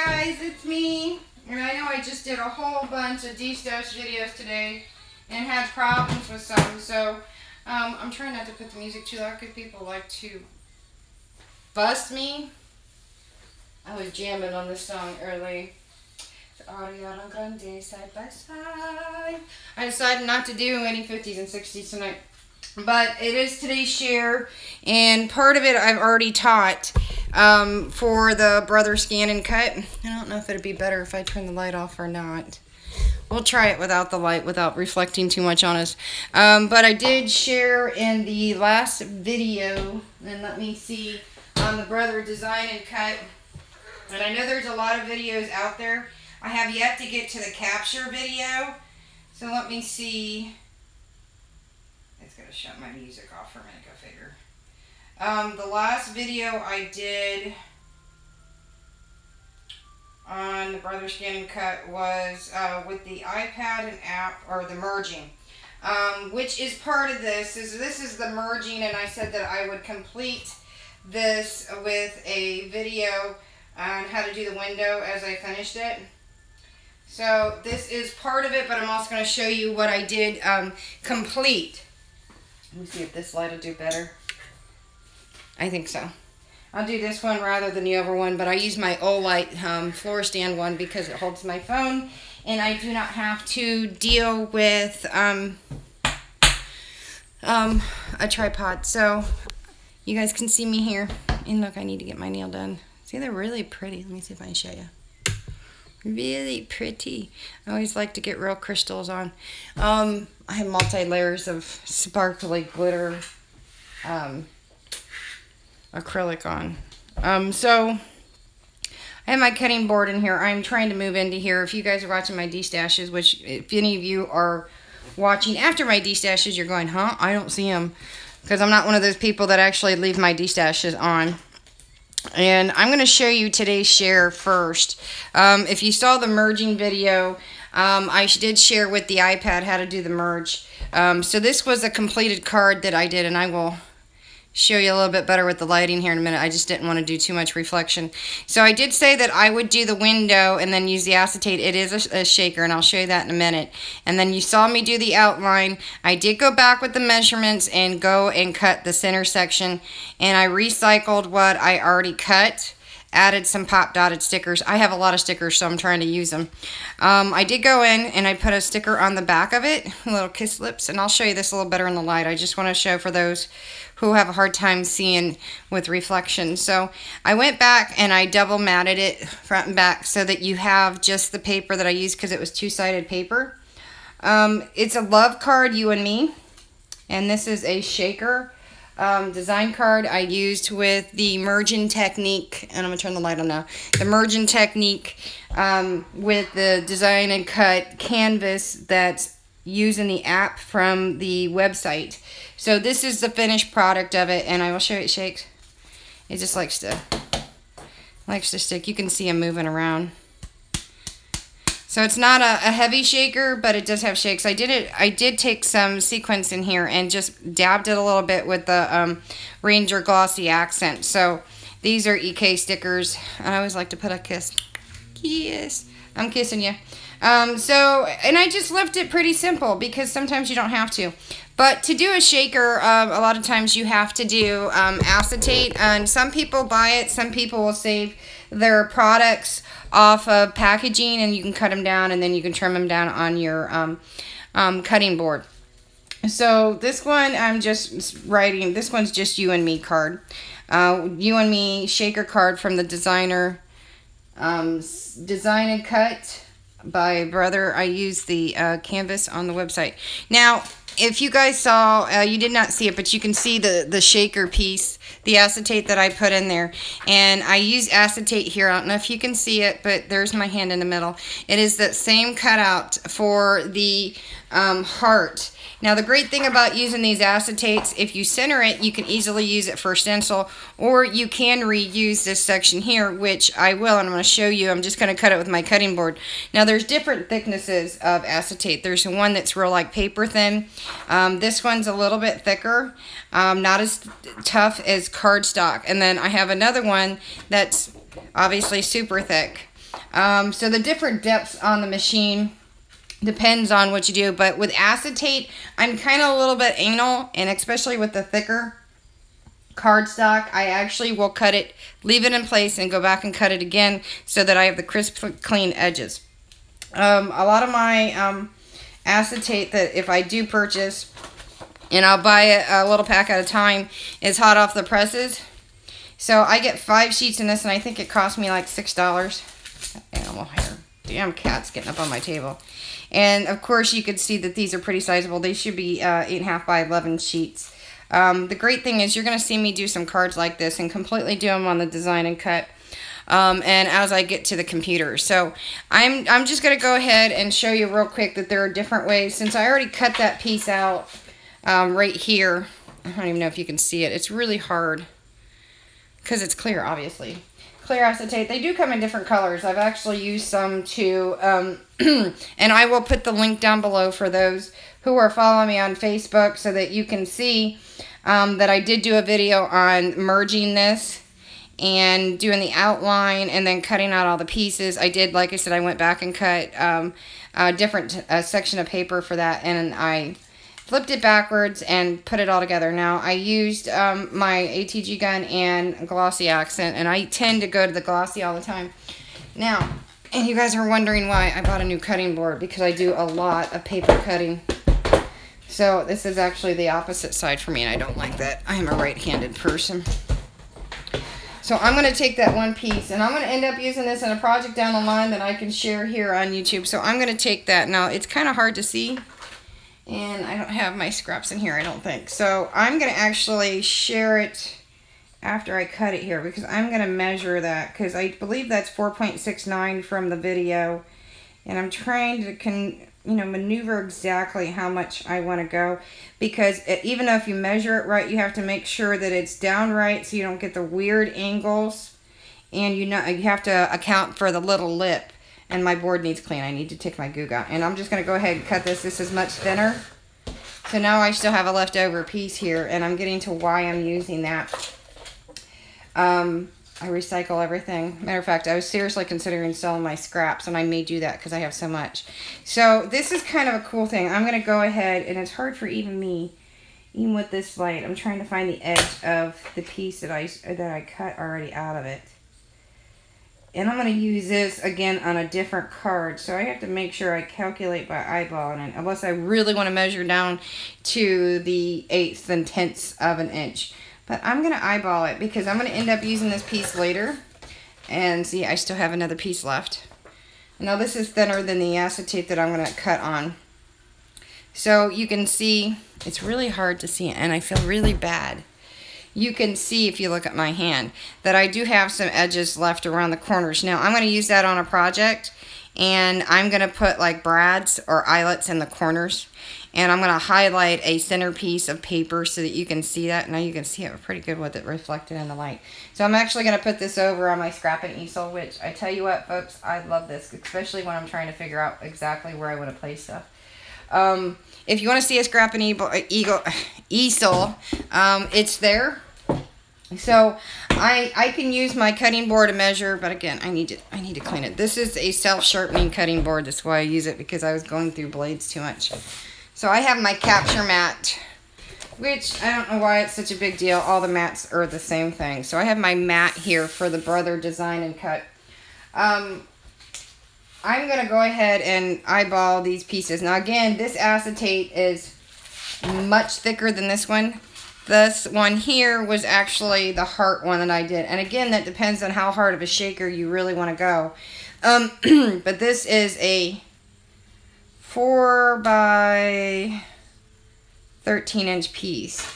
guys, it's me. And I know I just did a whole bunch of D-Stash videos today and had problems with some, so I'm trying not to put the music too loud because people like to bust me. I was jamming on this song early. Ariana Grande, Side by Side. I decided not to do any 50s and 60s tonight, but it is today's share, and part of it I've already taught for the Brother DesignNCut. I don't know if it'd be better if I turn the light off or not. We'll try it without the light, without reflecting too much on us. But I did share in the last video, and let me see, on the Brother DesignNCut. And I know there's a lot of videos out there. I have yet to get to the capture video. So let me see. It's going to shut my music off for a minute, go figure. The last video I did on the Brother DesignNCut was with the iPad and app, or the merging, which is part of this. This is the merging, and I said that I would complete this with a video on how to do the window as I finished it. So this is part of it, but I'm also going to show you what I did complete. Let me see if this light will do better. I think so. I'll do this one rather than the other one, but I use my Olight floor stand one because it holds my phone, and I do not have to deal with a tripod. So you guys can see me here. And look, I need to get my nail done. See, they're really pretty. Let me see if I can show you. Really pretty. I always like to get real crystals on. I have multi-layers of sparkly glitter acrylic on. So I have my cutting board in here. I'm trying to move into here. If you guys are watching my D-stashes, which if any of you are watching after my D-stashes, you're going, huh? I don't see them. Because I'm not one of those people that actually leave my D-stashes on. And I'm going to show you today's share first. If you saw the merging video, I did share with the iPad how to do the merge. So this was a completed card that I did, and I will show you a little bit better with the lighting here in a minute. I just didn't want to do too much reflection. So I did say that I would do the window and then use the acetate. It is a shaker, and I'll show you that in a minute. And then you saw me do the outline. I did go back with the measurements and go and cut the center section, and I recycled what I already cut. Added some pop dotted stickers. I have a lot of stickers, so I'm trying to use them. I did go in and I put a sticker on the back of it, little kiss lips, and I'll show you this a little better in the light. I just want to show for those who have a hard time seeing with reflection. So I went back and I double matted it front and back so that you have just the paper that I used because it was two-sided paper. It's a love card, you and me, and this is a shaker. Design card I used with the merging technique, and I'm going to turn the light on now. The merging technique with the DesignNCut canvas that's using the app from the website. So this is the finished product of it, and I will show you it shakes. It just likes to stick. You can see him moving around. So it's not a heavy shaker, but it does have shakes. I did take some sequins in here and just dabbed it a little bit with the Ranger Glossy Accent. So these are EK stickers. I always like to put a kiss. Kiss. I'm kissing you. And I just left it pretty simple because sometimes you don't have to. But to do a shaker, a lot of times you have to do acetate. And some people buy it. Some people will save their products off of packaging, and you can cut them down, and then you can trim them down on your cutting board. So this one, I'm just writing, this one's just you and me card. You and me shaker card from the DesignNCut by Brother. I used the canvas on the website. Now, if you guys saw, you did not see it, but you can see the shaker piece, the acetate that I put in there. And I use acetate here. I don't know if you can see it, but there's my hand in the middle. It is that same cutout for the heart. Now the great thing about using these acetates, if you center it, you can easily use it for a stencil, or you can reuse this section here, which I will, and I'm going to show you. I'm just going to cut it with my cutting board. Now there's different thicknesses of acetate. There's one that's real like paper thin. This one's a little bit thicker, not as tough as cardstock. And then I have another one that's obviously super thick. So the different depths on the machine depends on what you do, but with acetate, I'm kind of a little bit anal, and especially with the thicker cardstock, I actually will cut it, leave it in place, and go back and cut it again so that I have the crisp, clean edges. A lot of my acetate that if I do purchase, and I'll buy it a little pack at a time, is hot off the presses. So I get 5 sheets in this, and I think it cost me like $6. Animal hair. Damn cat's getting up on my table. And of course you could see that these are pretty sizable. They should be 8.5 by 11 sheets. The great thing is you're going to see me do some cards like this and completely do them on the DesignNCut. And as I get to the computer. So I'm just going to go ahead and show you real quick that there are different ways. Since I already cut that piece out right here. I don't even know if you can see it. It's really hard because it's clear, obviously. Clear acetate. They do come in different colors. I've actually used some too. And I will put the link down below for those who are following me on Facebook so that you can see that I did do a video on merging this and doing the outline and then cutting out all the pieces. I did, like I said, I went back and cut a different section of paper for that, and I flipped it backwards and put it all together. Now, I used my ATG gun and glossy accent, and I tend to go to the glossy all the time. Now, and you guys are wondering why I bought a new cutting board, because I do a lot of paper cutting. So this is actually the opposite side for me, and I don't like that. I am a right-handed person. So I'm going to take that one piece, and I'm going to end up using this in a project down the line that I can share here on YouTube. So I'm going to take that. Now, it's kind of hard to see, and I don't have my scraps in here, I don't think. So I'm going to actually share it after I cut it here, because I'm going to measure that, because I believe that's 4.69 from the video, and I'm trying to maneuver exactly how much I want to go, because even though if you measure it right, you have to make sure that it's down right so you don't get the weird angles, and you have to account for the little lip. And my board needs clean. I need to take my goo out, and I'm just going to go ahead and cut this. This is much thinner, so now I still have a leftover piece here, and I'm getting to why I'm using that. I recycle everything. Matter of fact, I was seriously considering selling my scraps, and I may do that because I have so much. So this is kind of a cool thing. I'm going to go ahead, and it's hard for even me, even with this light. I'm trying to find the edge of the piece that I cut already out of it. And I'm going to use this again on a different card, so I have to make sure I calculate by eyeballing it, unless I really want to measure down to the 1/8 and 1/10 of an inch. But I'm going to eyeball it, because I'm going to end up using this piece later. And see, I still have another piece left. Now this is thinner than the acetate that I'm going to cut on. So you can see, it's really hard to see, and I feel really bad. You can see, if you look at my hand, that I do have some edges left around the corners. Now, I'm going to use that on a project, and I'm going to put like brads or eyelets in the corners. And I'm going to highlight a centerpiece of paper so that you can see that. Now you can see it pretty good with it reflected in the light. So I'm actually going to put this over on my scrap and easel, which I tell you what, folks, I love this, especially when I'm trying to figure out exactly where I want to place stuff. If you want to see a scrap and easel, it's there. So I can use my cutting board to measure, but again, I need to clean it. This is a self-sharpening cutting board. That's why I use it, because I was going through blades too much. So I have my capture mat, which I don't know why it's such a big deal. All the mats are the same thing. So I have my mat here for the Brother DesignNCut. I'm going to go ahead and eyeball these pieces. Now again, this acetate is much thicker than this one. This one here was actually the heart one that I did. And again, that depends on how hard of a shaker you really want to go. But this is a 4 by 13 inch piece.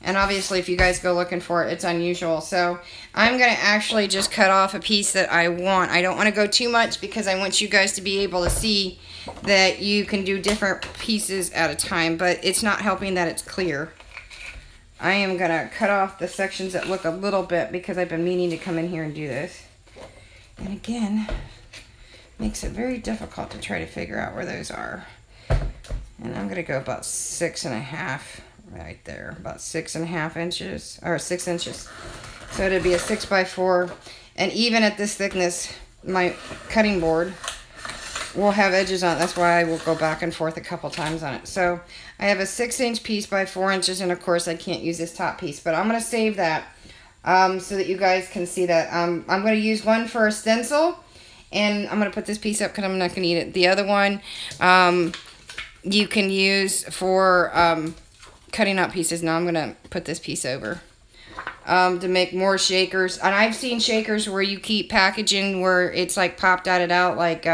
And obviously, if you guys go looking for it, it's unusual. So I'm going to actually just cut off a piece that I want. I don't want to go too much, because I want you guys to be able to see that you can do different pieces at a time. But it's not helping that it's clear. I am going to cut off the sections that look a little bit, because I've been meaning to come in here and do this. And again, makes it very difficult to try to figure out where those are. And I'm going to go about 6.5 right there, about 6.5 inches, or 6 inches. So it'd be a 6 by 4, and even at this thickness, my cutting board will have edges on it. That's why I will go back and forth a couple times on it. So I have a 6-inch piece by 4 inches, and of course I can't use this top piece, but I'm going to save that so that you guys can see that. I'm going to use one for a stencil, and I'm going to put this piece up because I'm not going to eat it. The other one you can use for cutting out pieces. Now I'm going to put this piece over to make more shakers. And I've seen shakers where you keep packaging where it's like popped out, like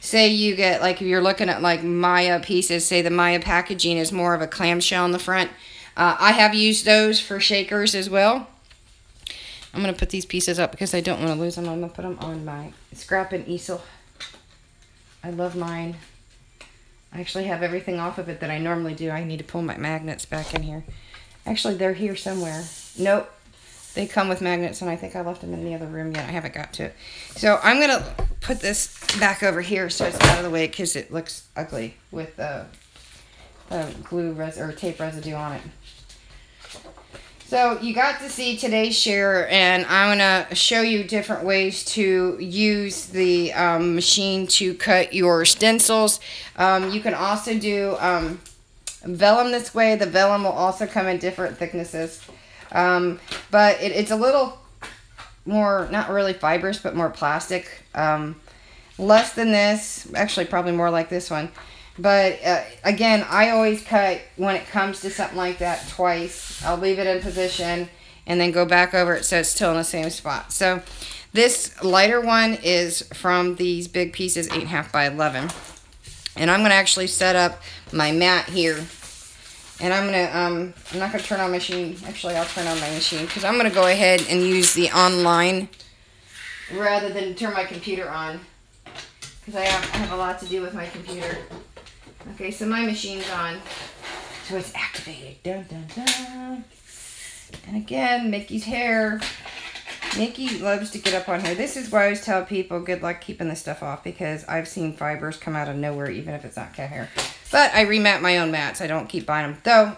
say you get, like if you're looking at like Maya pieces, say the Maya packaging is more of a clamshell in the front. I have used those for shakers as well. I'm going to put these pieces up because I don't want to lose them. I'm going to put them on my scrap and easel. I love mine. I actually have everything off of it that I normally do. I need to pull my magnets back in here. Actually, they're here somewhere. Nope. They come with magnets, and I think I left them in the other room yet. I haven't got to it. So I'm going to put this back over here so it's out of the way because it looks ugly with the glue or tape residue on it. So you got to see today's share, and I'm going to show you different ways to use the machine to cut your stencils. You can also do vellum this way. The vellum will also come in different thicknesses. But it's a little more, not really fibrous, but more plastic. Less than this, actually probably more like this one. But again, I always cut, when it comes to something like that, twice. I'll leave it in position and then go back over it so it's still in the same spot. So this lighter one is from these big pieces, 8.5 by 11. And I'm going to actually set up my mat here. And I'm not going to turn on my machine. Actually, I'll turn on my machine because I'm going to go ahead and use the online rather than turn my computer on. Because I have a lot to do with my computer. Okay, so my machine's on. So it's activated. Dun, dun, dun. And again, Mickey's hair. Mickey loves to get up on here. This is why I always tell people good luck keeping this stuff off, because I've seen fibers come out of nowhere even if it's not cat hair. But I remat my own mats. I don't keep buying them. Though,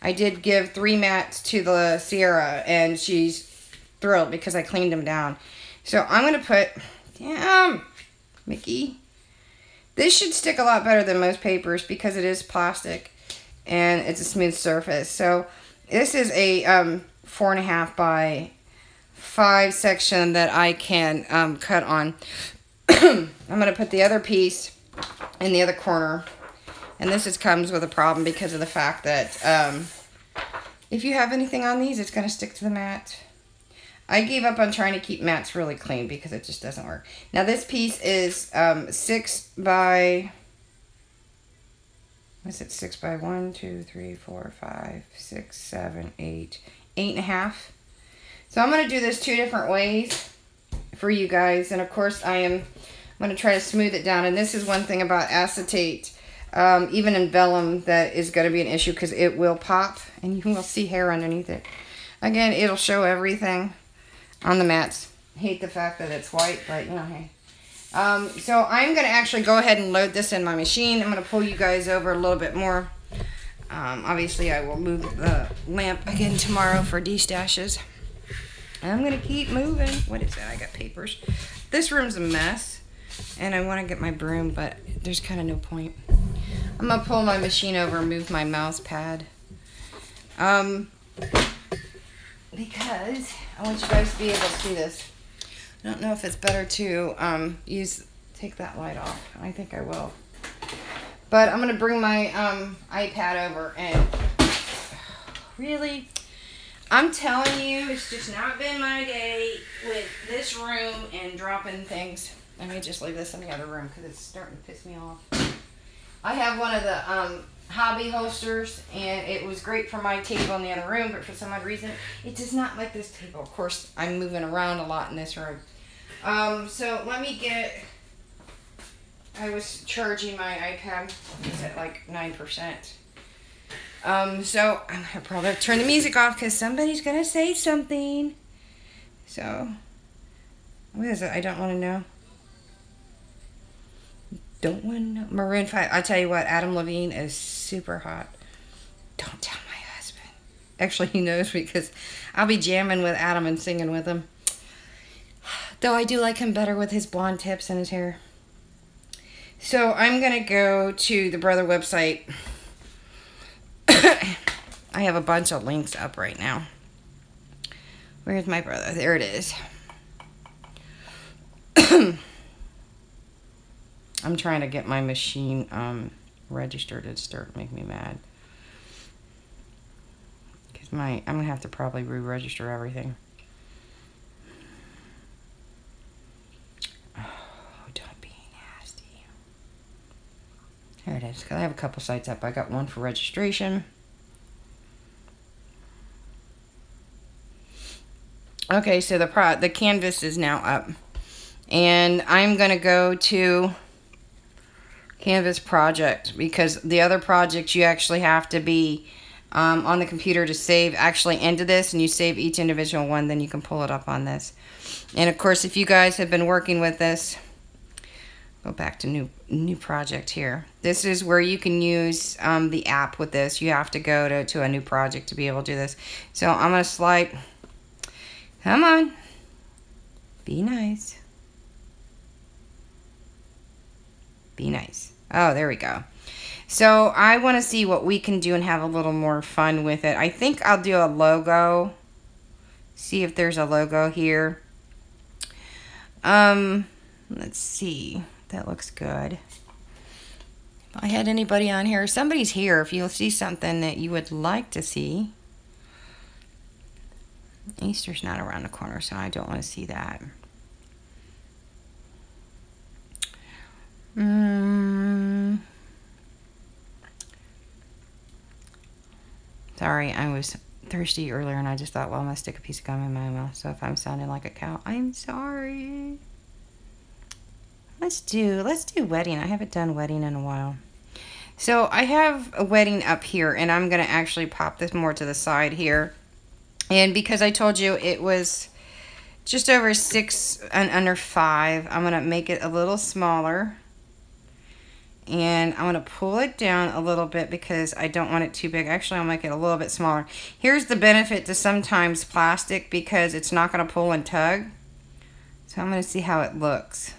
I did give 3 mats to the Sierra, and she's thrilled because I cleaned them down. So I'm going to put, damn, Mickey. This should stick a lot better than most papers because it is plastic and it's a smooth surface. So this is a 4.5 by 5 section that I can cut on. I'm going to put the other piece in the other corner. And this comes with a problem because of the fact that if you have anything on these, it's going to stick to the mat. I gave up on trying to keep mats really clean because it just doesn't work. Now this piece is 6 by, what's it, 6 by 1, 2, 3, 4, 5, 6, 7, 8, 8.5. So I'm going to do this 2 different ways for you guys. And of course I'm going to try to smooth it down. And this is one thing about acetate, even in vellum, that is going to be an issue because it will pop and you will see hair underneath it. Again, it'll show everything on the mats. Hate the fact that it's white, but you know, hey. So I'm going to actually go ahead and load this in my machine. I'm going to pull you guys over a little bit more. Obviously, I will move the lamp again tomorrow for destashes. I'm going to keep moving. What is that? I got papers. This room's a mess, and I want to get my broom, but there's kind of no point. I'm going to pull my machine over and move my mouse pad. Because I want you guys to be able to see this. I don't know if it's better to take that light off. I think I will. But I'm going to bring my iPad over and really, I'm telling you, it's just not been my day with this room and dropping things. Let me just leave this in the other room because it's starting to piss me off. I have one of the hobby holsters, and it was great for my table in the other room, but for some odd reason it does not like this table. Of course, I'm moving around a lot in this room. So let me get, I was charging my iPad. It's at like 9%. So I'm gonna probably turn the music off because somebody's gonna say something. So what is it? I don't want to know. Don't want to know. Maroon 5. I tell you what, Adam Levine is super hot. Don't tell my husband. Actually, he knows because I'll be jamming with Adam and singing with him. Though I do like him better with his blonde tips and his hair. So I'm going to go to the Brother website. I have a bunch of links up right now. Where's my brother? There it is. I'm trying to get my machine registered. It's starting to make me mad. Because I'm going to have to probably re-register everything. There it is. 'Cause I have a couple sites up. I got one for registration. Okay, so the canvas is now up. And I'm going to go to Canvas Project, because the other projects you actually have to be on the computer to save actually into this, and you save each individual one, then you can pull it up on this. And of course, if you guys have been working with this, go back to new project here. This is where you can use the app with this. You have to go to a new project to be able to do this. So I'm going to slide. Come on. Be nice. Be nice. Oh, there we go. So I want to see what we can do and have a little more fun with it. I think I'll do a logo. See if there's a logo here. Let's see. That looks good. If I had anybody on here, somebody's here. If you'll see something that you would like to see. Easter's not around the corner, so I don't want to see that. Sorry, I was thirsty earlier and I just thought, well, I'm going to stick a piece of gum in my mouth. So if I'm sounding like a cow, I'm sorry. Let's do wedding. I haven't done wedding in a while. So I have a wedding up here, and I'm going to actually pop this more to the side here. And because I told you it was just over 6 and under 5, I'm going to make it a little smaller. And I'm going to pull it down a little bit because I don't want it too big. Actually, I'll make it a little bit smaller. Here's the benefit to sometimes plastic, because it's not going to pull and tug. So I'm going to see how it looks.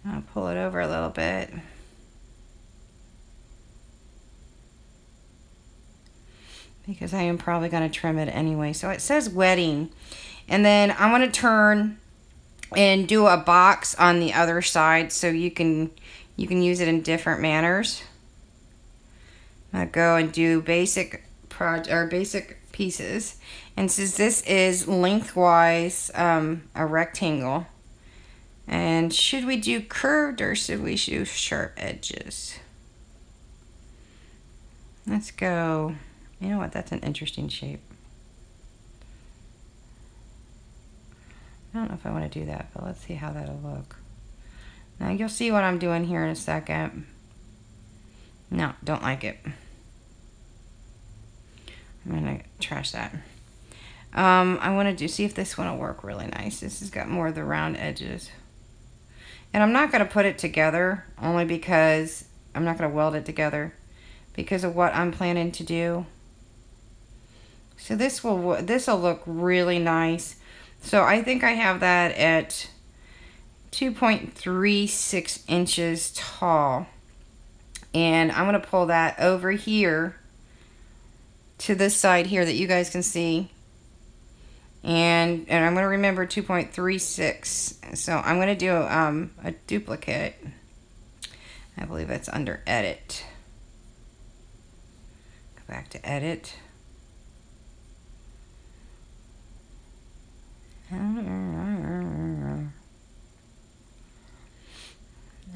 I'll pull it over a little bit. Because I am probably going to trim it anyway. So it says wedding. And then I want to turn and do a box on the other side so you can use it in different manners. I'm going to go and do basic pieces. And since this is lengthwise a rectangle, and should we do curved or should we do sharp edges? Let's go. You know what? That's an interesting shape. I don't know if I want to do that, but let's see how that'll look. Now you'll see what I'm doing here in a second. No, don't like it. I'm going to trash that. I want to see if this one will work really nice. This has got more of the round edges. And I'm not going to put it together, only because I'm not going to weld it together because of what I'm planning to do. So this will look really nice. So I think I have that at 2.36 inches tall. And I'm going to pull that over here to this side here that you guys can see. And I'm going to remember 2.36. So I'm going to do a duplicate. I believe that's under edit. Go back to edit.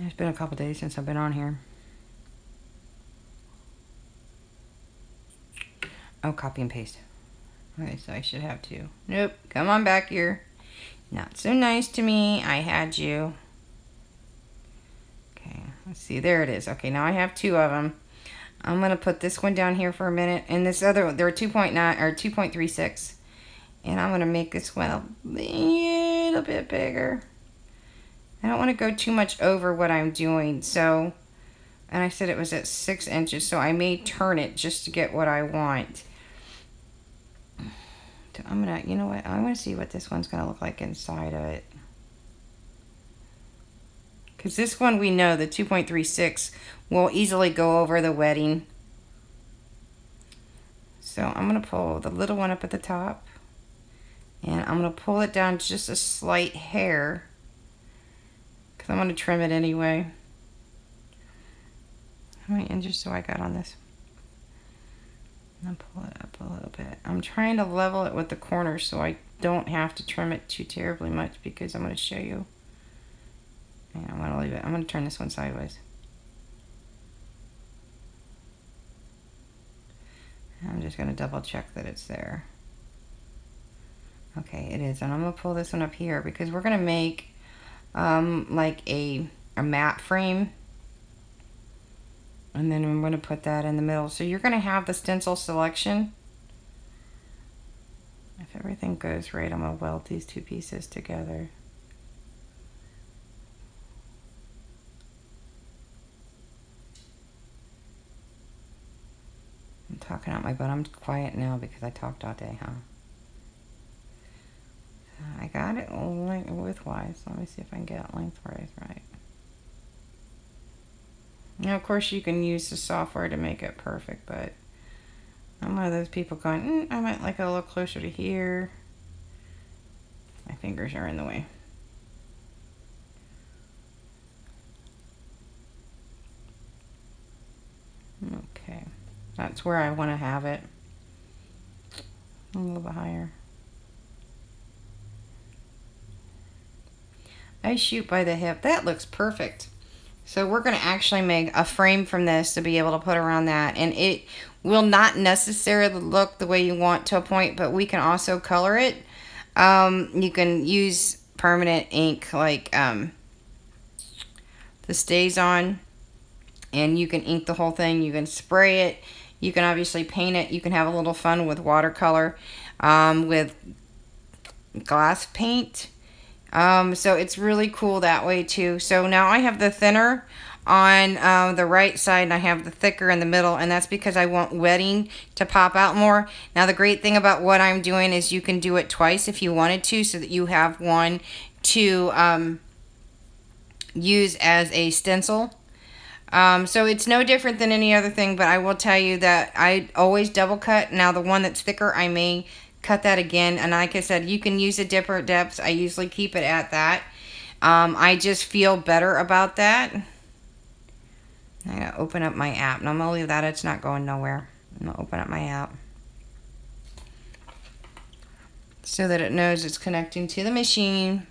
It's been a couple days since I've been on here. Oh, copy and paste. Okay, so I should have two. Nope, come on back here. Not so nice to me. I had you. Okay, let's see. There it is. Okay, now I have two of them. I'm going to put this one down here for a minute. And this other one, they're 2.9 or 2.36. And I'm going to make this one a little bit bigger. I don't want to go too much over what I'm doing. So, and I said it was at 6 inches. So I may turn it just to get what I want. I'm gonna, you know what? I want to see what this one's gonna look like inside of it. Because this one we know the 2.36 will easily go over the wetting. So I'm gonna pull the little one up at the top, and I'm gonna pull it down just a slight hair, because I'm gonna trim it anyway. How many inches do I got on this? I'll pull it up a little bit. I'm trying to level it with the corners so I don't have to trim it too terribly much, because I'm going to show you. And I'm going to leave it. I'm going to turn this one sideways. I'm just going to double check that it's there. Okay, it is. And I'm going to pull this one up here because we're going to make like a mat frame. And then I'm going to put that in the middle. So you're going to have the stencil selection. If everything goes right, I'm going to weld these two pieces together. I'm talking out my butt. I'm quiet now because I talked all day, huh? I got it widthwise. Let me see if I can get it lengthwise right. Now, of course, you can use the software to make it perfect, but I'm one of those people going, I might like it a little closer to here. My fingers are in the way. Okay, that's where I want to have it. A little bit higher. I shoot by the hip. That looks perfect. So we're going to actually make a frame from this to be able to put around that. And it will not necessarily look the way you want to a point, but we can also color it. You can use permanent ink like the StazOn, and you can ink the whole thing. You can spray it. You can obviously paint it. You can have a little fun with watercolor, with glass paint. So it's really cool that way too. So now I have the thinner on the right side, and I have the thicker in the middle, and that's because I want wetting to pop out more. Now the great thing about what I'm doing is you can do it twice if you wanted to, so that you have one to use as a stencil. So it's no different than any other thing, but I will tell you that I always double cut. Now the one that's thicker, I may cut that again, and like I said, you can use a different depths. I usually keep it at that. I just feel better about that. I'm gonna open up my app. Now I'm gonna leave that. It's not going nowhere. I'm gonna open up my app so that it knows it's connecting to the machine.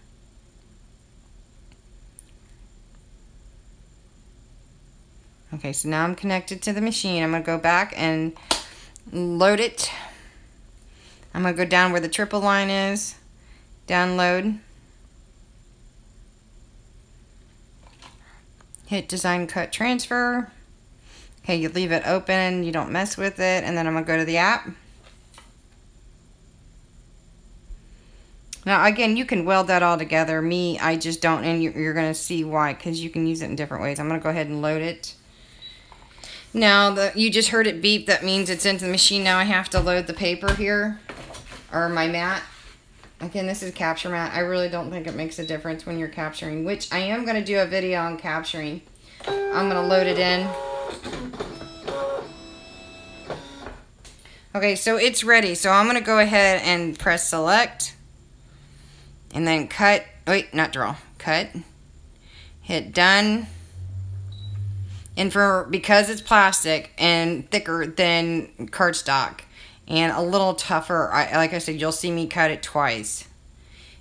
Okay, so now I'm connected to the machine. I'm gonna go back and load it. I'm going to go down where the triple line is, download, hit DesignNCut transfer. Okay, you leave it open, you don't mess with it, and then I'm going to go to the app. Now again, you can weld that all together. Me, I just don't, and you're going to see why, because you can use it in different ways. I'm going to go ahead and load it. Now, you just heard it beep. That means it's into the machine. Now I have to load the paper here, or my mat. Again, this is capture mat. I really don't think it makes a difference when you're capturing, which I am going to do a video on capturing. I'm going to load it in. Okay, so it's ready. So I'm going to go ahead and press select, and then cut. Wait, not draw. Cut. Hit done. And because it's plastic and thicker than cardstock and a little tougher, like I said, you'll see me cut it twice.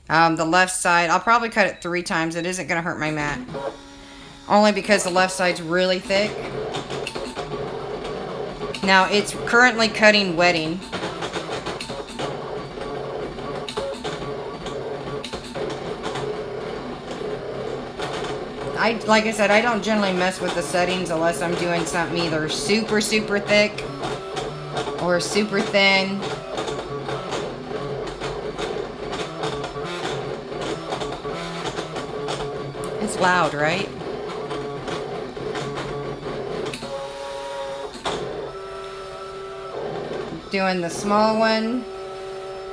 The left side, I'll probably cut it 3 times. It isn't going to hurt my mat. Only because the left side's really thick. Now, it's currently cutting wetting. Like I said, I don't generally mess with the settings unless I'm doing something either super, super thick or super thin. It's loud, right? Doing the small one.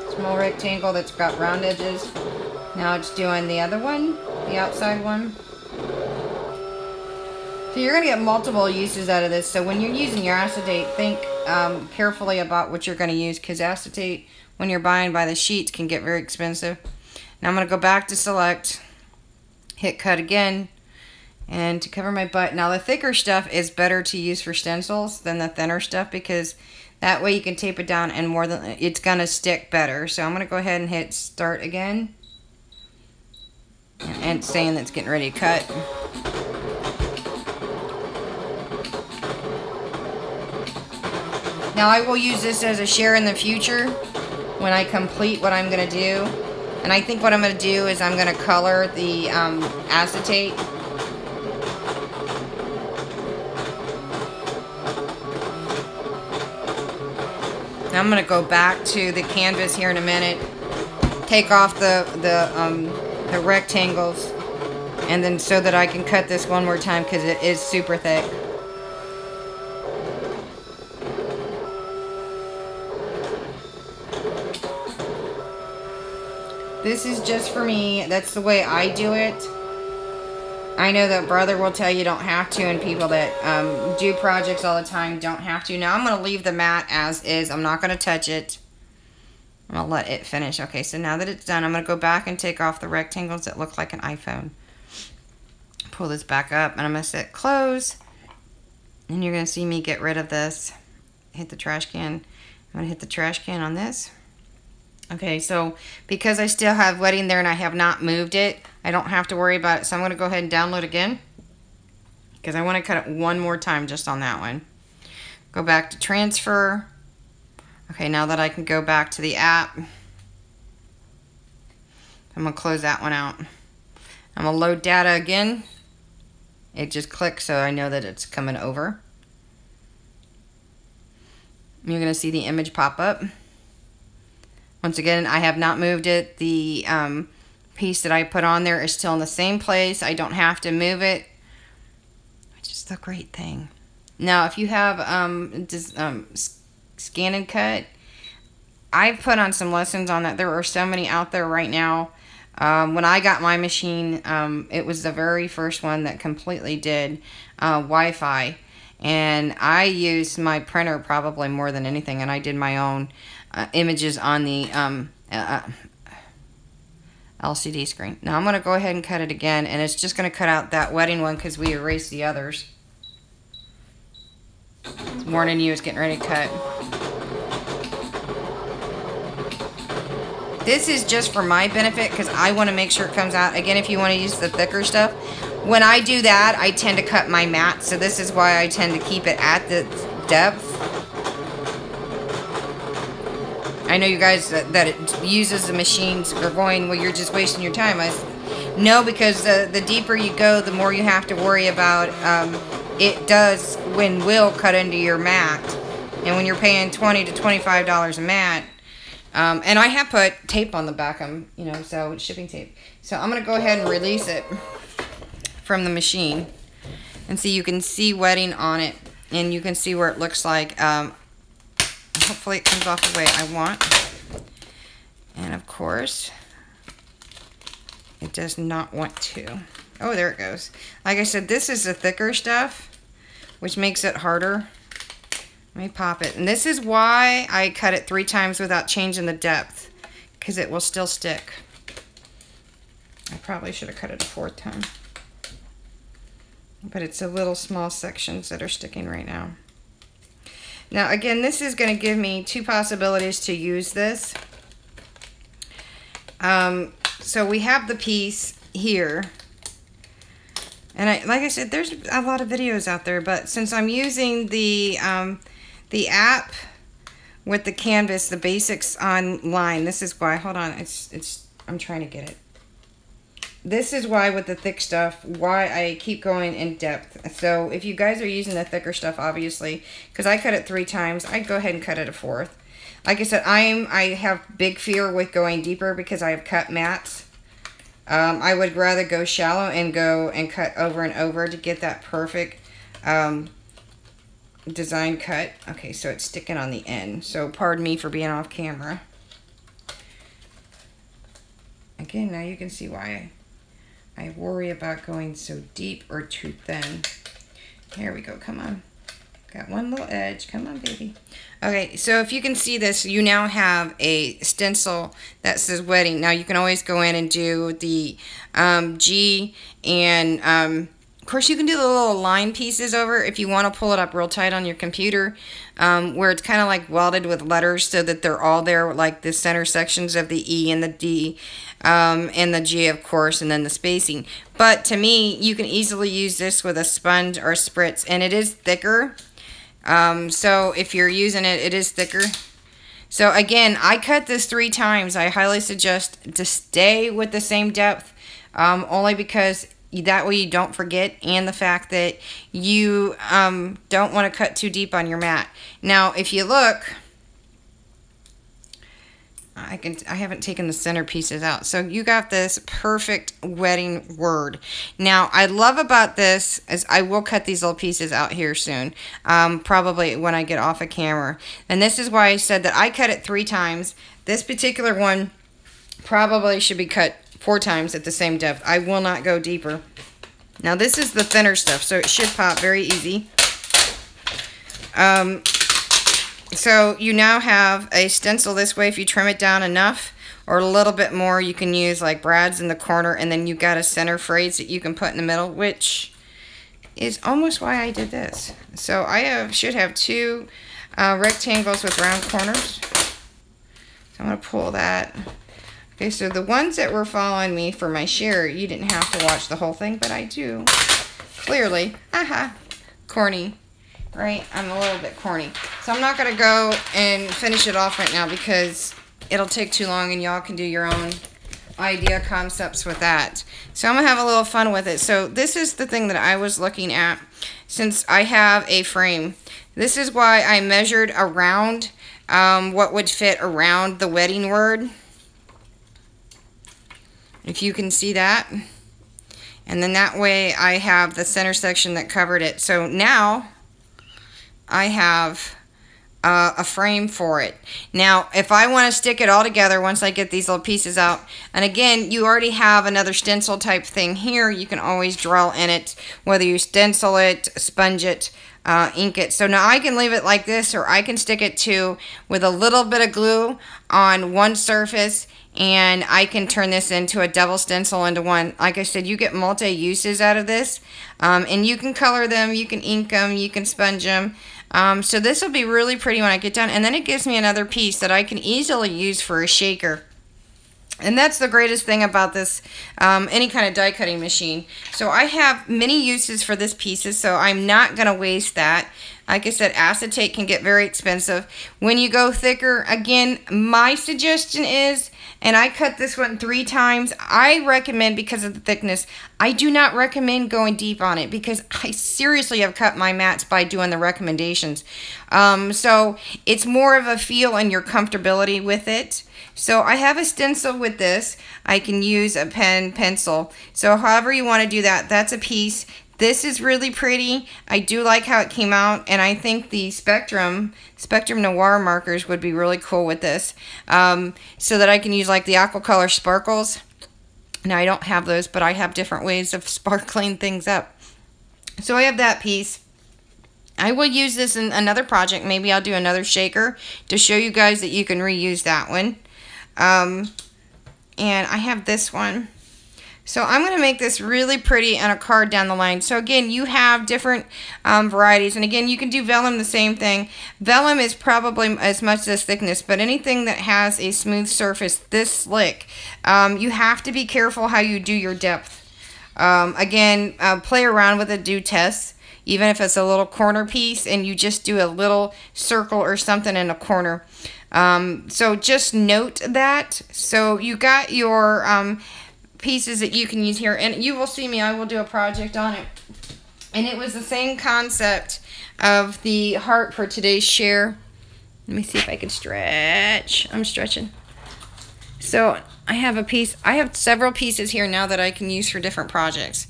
It's Small rectangle that's got round edges. Now it's doing the other one, the outside one. So you're going to get multiple uses out of this. So when you're using your acetate, think carefully about what you're going to use, because acetate, when you're buying by the sheets, can get very expensive. Now I'm going to go back to select, hit cut again, and to cover my butt. Now the thicker stuff is better to use for stencils than the thinner stuff, because that way you can tape it down and it's going to stick better. So I'm going to go ahead and hit start again. And it's saying that it's getting ready to cut. Now I will use this as a share in the future when I complete what I'm going to do. And I think what I'm going to do is I'm going to color the acetate. Now I'm going to go back to the canvas here in a minute, take off the rectangles, and then so that I can cut this one more time because it is super thick. This is just for me. That's the way I do it. I know that Brother will tell you don't have to, and people that do projects all the time don't have to. Now I'm going to leave the mat as is. I'm not going to touch it. I'm going to let it finish. Okay, so now that it's done, I'm going to go back and take off the rectangles that look like an iPhone. Pull this back up, and I'm going to set close. And you're going to see me get rid of this. Hit the trash can. I'm going to hit the trash can on this. Okay, so because I still have wetting there and I have not moved it, I don't have to worry about it. So I'm going to go ahead and download again, because I want to cut it one more time just on that one. Go back to transfer. Okay, now that I can go back to the app, I'm going to close that one out. I'm going to load data again. It just clicks so I know that it's coming over. You're going to see the image pop up. Once again, I have not moved it. The piece that I put on there is still in the same place. I don't have to move it, which is the great thing. Now, if you have Scan and Cut, I've put on some lessons on that. There are so many out there right now. When I got my machine, it was the very first one that completely did Wi-Fi. And I used my printer probably more than anything, and I did my own images on the LCD screen. Now I'm going to go ahead and cut it again, and it's just going to cut out that wetting one because we erased the others. Warning you, it's getting ready to cut. This is just for my benefit because I want to make sure it comes out. Again, if you want to use the thicker stuff, when I do that, I tend to cut my mat, so this is why I tend to keep it at the depth. I know you guys that it uses the machines are going, well, you're just wasting your time. No, because the deeper you go, the more you have to worry about it does will cut into your mat. And when you're paying $20 to $25 a mat, and I have put tape on the back, so it's shipping tape. So I'm going to go ahead and release it from the machine. And so you can see wetting on it, and you can see where it looks like. Hopefully it comes off the way I want. And of course, it does not want to. Oh, there it goes. Like I said, this is the thicker stuff, which makes it harder. Let me pop it. And this is why I cut it 3 times without changing the depth, because it will still stick. I probably should have cut it a 4th time. But it's the little small sections that are sticking right now. Now again, this is going to give me 2 possibilities to use this. So we have the piece here. And like I said, there's a lot of videos out there, but since I'm using the app with the canvas, the basics online, this is why, hold on, I'm trying to get it. This is why with the thick stuff, why I keep going in depth. So if you guys are using the thicker stuff, obviously, because I cut it 3 times, I'd go ahead and cut it a 4th. Like I said, I have big fear with going deeper because I have cut mats. I would rather go shallow and go and cut over and over to get that perfect design cut. Okay, so it's sticking on the end. So pardon me for being off camera. Again, now you can see why I worry about going so deep or too thin. Here we go, come on. Got one little edge, come on baby. Okay, so if you can see this, you now have a stencil that says wedding. Now you can always go in and do the G, and of course you can do the little line pieces over if you want to pull it up real tight on your computer, where it's kind of like welded with letters so that they're all there, like the center sections of the E and the D, and the G, of course, and then the spacing. But to me, you can easily use this with a sponge or a spritz, and it is thicker. So if you're using it, it is thicker. So again, I cut this 3 times. I highly suggest to stay with the same depth, only because that way you don't forget, and the fact that you don't want to cut too deep on your mat. Now, if you look, I haven't taken the center pieces out. So you got this perfect wedding word. Now, I love about this is I will cut these little pieces out here soon, probably when I get off of camera. And this is why I said that I cut it 3 times. This particular one probably should be cut 4 times at the same depth. I will not go deeper. Now, this is the thinner stuff, so it should pop very easy. So you now have a stencil this way. If you trim it down enough or a little bit more, you can use like brads in the corner, and then you got a center phrase that you can put in the middle, which is almost why I did this. So I should have 2 rectangles with round corners. So I'm going to pull that. Okay, so the ones that were following me for my share, you didn't have to watch the whole thing, but I do. Clearly. Aha. Corny. Right? I'm a little bit corny. So I'm not going to go and finish it off right now because it'll take too long and y'all can do your own idea concepts with that. So I'm going to have a little fun with it. So this is the thing that I was looking at since I have a frame. This is why I measured around what would fit around the wedding word. If you can see that. And then that way I have the center section that covered it. So now I have a frame for it. Now, if I want to stick it all together once I get these little pieces out, and again, you already have another stencil type thing here, you can always draw in it, whether you stencil it, sponge it, ink it. So now I can leave it like this, or I can stick it to with a little bit of glue on one surface, and I can turn this into a double stencil into one. Like I said, you get multi-uses out of this, and you can color them, you can ink them, you can sponge them. So this will be really pretty when I get done, and then it gives me another piece that I can easily use for a shaker. And that's the greatest thing about this, any kind of die cutting machine. So I have many uses for this pieces, so I'm not going to waste that. Like I said, acetate can get very expensive. When you go thicker, again, my suggestion is, and I cut this one 3 times, I recommend, because of the thickness, I do not recommend going deep on it because I seriously have cut my mats by doing the recommendations. So it's more of a feel and your comfortability with it. So I have a stencil with this. I can use a pen, pencil. So however you want to do that, that's a piece. This is really pretty. I do like how it came out, and I think the Spectrum Noir markers would be really cool with this. So that I can use like the aquacolor sparkles. Now I don't have those, but I have different ways of sparkling things up. So I have that piece. I will use this in another project. Maybe I'll do another shaker to show you guys that you can reuse that one. And I have this one. So I'm going to make this really pretty on a card down the line. So again, you have different varieties. And again, you can do vellum the same thing. Vellum is probably as much this thickness, but anything that has a smooth surface this slick, you have to be careful how you do your depth. Again, play around with it, do tests. Even if it's a little corner piece and you just do a little circle or something in a corner. So just note that. So you got your pieces that you can use here, and you will see me, I will do a project on it. And it was the same concept of the heart for today's share. Let me see if I can stretch. I'm stretching. So I have a piece, I have several pieces here now that I can use for different projects.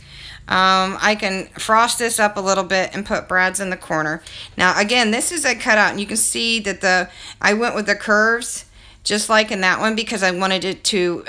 I can frost this up a little bit and put brads in the corner. Now again, this is a cutout, and you can see that I went with the curves just like in that one because I wanted it to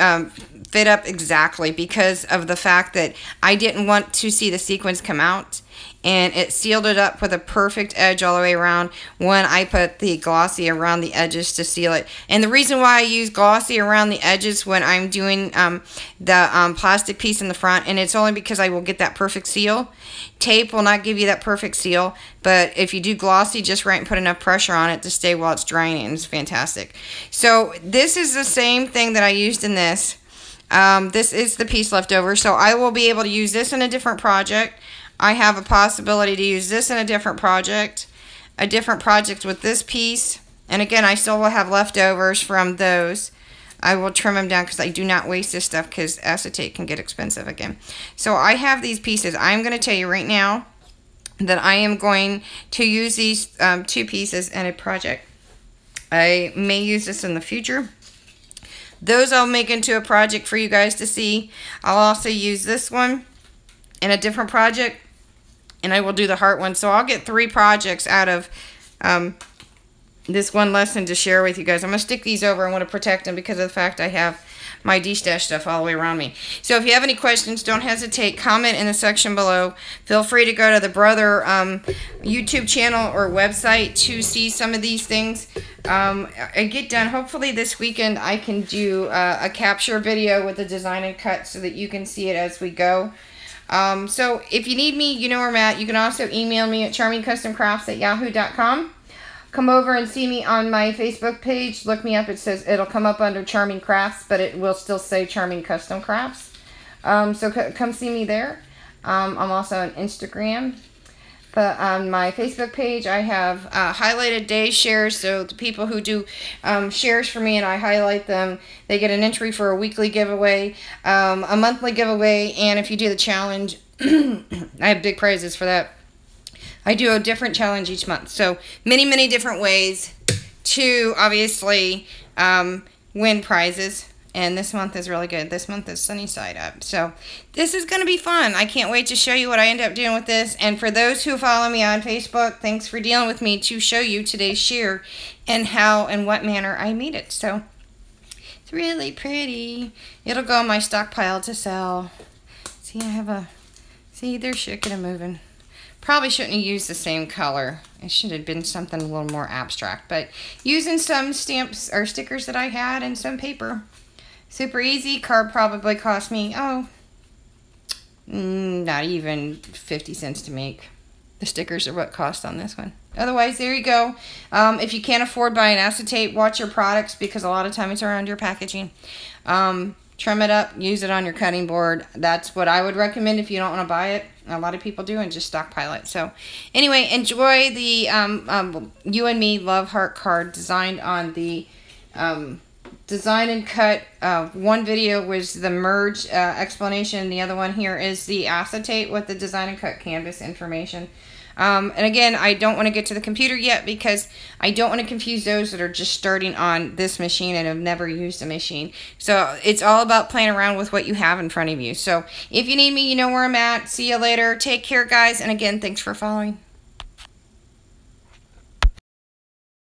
fit fit up exactly because of the fact that I didn't want to see the sequins come out. And it sealed it up with a perfect edge all the way around when I put the glossy around the edges to seal it. And the reason why I use glossy around the edges when I'm doing the plastic piece in the front, and it's only because I will get that perfect seal. Tape will not give you that perfect seal, but if you do glossy just right and put enough pressure on it to stay while it's drying, it's fantastic. So this is the same thing that I used in this. This is the piece left over, so I will be able to use this in a different project. I have a possibility to use this in a different project with this piece. And again, I still will have leftovers from those. I will trim them down because I do not waste this stuff because acetate can get expensive again. So I have these pieces. I'm going to tell you right now that I am going to use these 2 pieces in a project. I may use this in the future. Those I'll make into a project for you guys to see. I'll also use this one in a different project. And I will do the heart one. So I'll get 3 projects out of this one lesson to share with you guys. I'm going to stick these over. I want to protect them because of the fact I have my D-stash stuff all the way around me. So if you have any questions, don't hesitate. Comment in the section below. Feel free to go to the Brother YouTube channel or website to see some of these things. I get done. Hopefully this weekend I can do a capture video with the DesignNCut so that you can see it as we go. So if you need me, you know where I'm at. You can also email me at charmingcustomcrafts@yahoo.com. Come over and see me on my Facebook page. Look me up. It'll come up under Charming Crafts, but it will still say Charming Custom Crafts. So come see me there. I'm also on Instagram. But on my Facebook page, I have highlighted day shares. So the people who do shares for me and I highlight them, they get an entry for a weekly giveaway, a monthly giveaway, and if you do the challenge, I have big prizes for that. I do a different challenge each month. So many different ways to obviously win prizes. And this month is really good. This month is sunny side up. So this is going to be fun. I can't wait to show you what I end up doing with this. And for those who follow me on Facebook, thanks for dealing with me to show you today's shear and how and what manner I made it. So it's really pretty. It'll go in my stockpile to sell. See, I have a... See, they're shaking and moving. Probably shouldn't have used the same color. It should have been something a little more abstract. But using some stamps or stickers that I had and some paper. Super easy. Card probably cost me, not even 50 cents to make. The stickers are what cost on this one. Otherwise, there you go. If you can't afford buying acetate, watch your products because a lot of times it's around your packaging. Trim it up, use it on your cutting board. That's what I would recommend if you don't want to buy it. A lot of people do and just stockpile it. So anyway, enjoy the You and Me Love Heart card designed on the DesignNCut. One video was the merge explanation. The other one here is the acetate with the DesignNCut canvas information. And again, I don't want to get to the computer yet because I don't want to confuse those that are just starting on this machine and have never used a machine. So it's all about playing around with what you have in front of you. So if you need me, you know where I'm at. See you later. Take care, guys. And again, thanks for following.